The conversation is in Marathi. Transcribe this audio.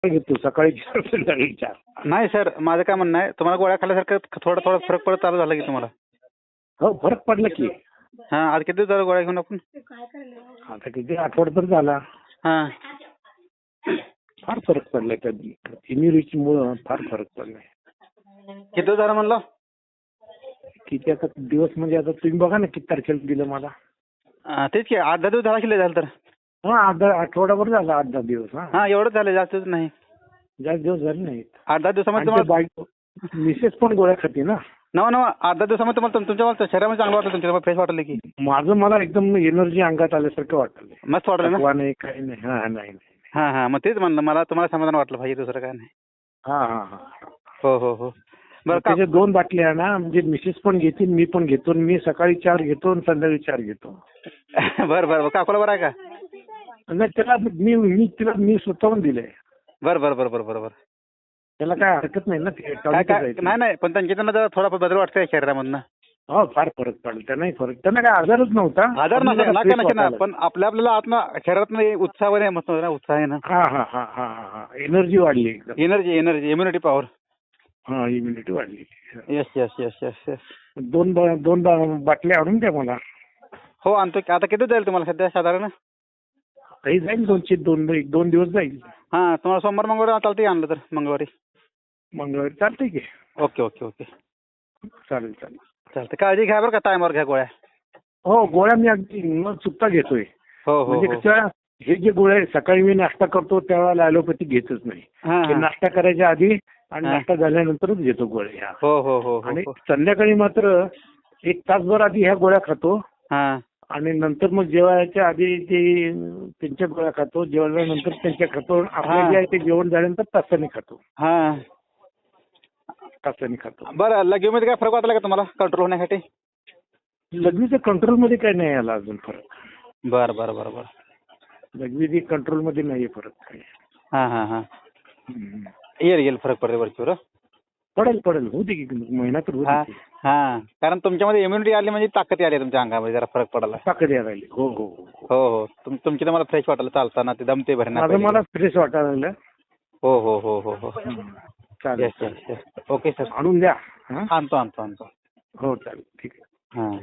घेतो सकाळी 4 संध्याकाळी 4. नाही सर, माझं काय म्हणणं आहे, तुम्हाला गोळ्या खाल्ल्यासारखं थोडा थोडा फरक पडत चालू झाला की तुम्हाला? हो फरक पडला की. हां, आज किती दिवस झाले गोळ्या घेऊन आपण? आता किती आठवडा तर झाला. हां. फार फरक पडलाय त्या इम्युनिटीमुळं फार फरक पडलाय. किती दिवस झालं म्हणलं? किती आता दिवस म्हणजे आता तुम्ही बघा ना किती तारखेला दिलं मला. तेच की 8-10 दिवस झाला की झालं तर. हा आठवडाभर झाला 8-10 दिवस. हा हां, एवढंच झालं, जास्त दिवस नाही. जास्त दिवस झाले नाहीत. 8-10 दिवसामध्ये आणि ते तुम्हाला बायको मिसेस पण गोळ्या खाते ना. नवा 8-10 दिवसामध्ये तुम्हाला तुमच्या शरीरामध्ये चांगलं वाटलं, तुमच्या फ्रेश वाटलं की? मला एकदम एनर्जी अंगात आल्यासारखं वाटलं. मस्त वाटलं ना? थकवा नाही काही नाही. हा नाही. हां हां, मग तेच म्हणलं, मला तुम्हाला समाधान वाटलं पाहिजे, दुसरं काय नाही. हा हा हा. हो हो हो. बरं का? त्याच्या 2 बाटल्या ना, म्हणजे मिसेस पण घेतील मी पण घेतो. मी सकाळी 4 घेतो आणि संध्याकाळी 4 घेतो. बरं बरं, काकूला बरं आहे का? नाही त्याला मी स्वतःहून दिलंय. बरं. त्याला काय हरकत नाही ना. ते काय टॉनिकच आहे ते. नाही, पण त्यांना जरा थोडा बदल वाटतोय शरीरामधनं. हो फार फरक पडला. त्यांनाही फरक. त्यांना काय आजारच नव्हता. आजार पण जरा fresh नका ना, वाटायला. पण आपल्याला शरीरात उत्साह नाही, मस्त ना, उत्साह आहे ना. हा. एनर्जी वाढली एकदम. Energy immunity power. हा इम्युनिटी वाढली. येस. 2 बाटल्या आणून द्या मला. हो, आणतो की. आता किती जाईल तुम्हाला सध्या साधारण? काही जाईल 2 दिवस जाईल. हां, तुम्हाला सोमवार मंगळवार चालतंय आणलं तर? मंगळवारी चालतंय की. ओके. चालेल. चालतं, काळजी घ्या बरं का, टायमावर घ्या गोळ्या. हो गोळ्या मी अगदी न चुकता घेतोय. हो म्हणजे कसं हे जे गोळ्या आहे, सकाळी मी नाश्ता करतो त्यावेळेला ॲलोपॅथी घेतच नाही. हे नाश्ता करायच्या आधी आणि नाश्ता झाल्यानंतरच घेतो गोळ्या ह्या. हो. आणि संध्याकाळी मात्र 1 तासभर आधी ह्या गोळ्या खातो. हां. आणि नंतर मग जेवायच्या आधी ते त्यांच्या गोळ्या खातो. जेवल्यानंतर त्यांच्या खातो. आपल्या जे आहे ते जेवण झाल्यानंतर तासाने खातो. हां. बरं, लगेमध्ये काय फरक वाटला का तुम्हाला कंट्रोल होण्यासाठी? लघवीच्या कंट्रोलमध्ये काय नाही आला अजून फरक. बरं. लघवी कंट्रोलमध्ये नाहीये फरक काही. हां. येईल फरक पडेल वरचीवर. पडेल होऊ दे की महिना तर होऊ दे. हां, कारण तुमच्यामध्ये इम्युनिटी आली म्हणजे ताकद आली तुमच्या अंगामध्ये, जरा फरक पडला. ताकद यायला लागली. हो. तुमची तर मला फ्रेश वाटलं चालताना, ते दमते भरणार. मला फ्रेश वाटायला लागलं. हो. चालेल. Okay sir. आणून द्या. आणतो. हो चालेल ठीक आहे. हां.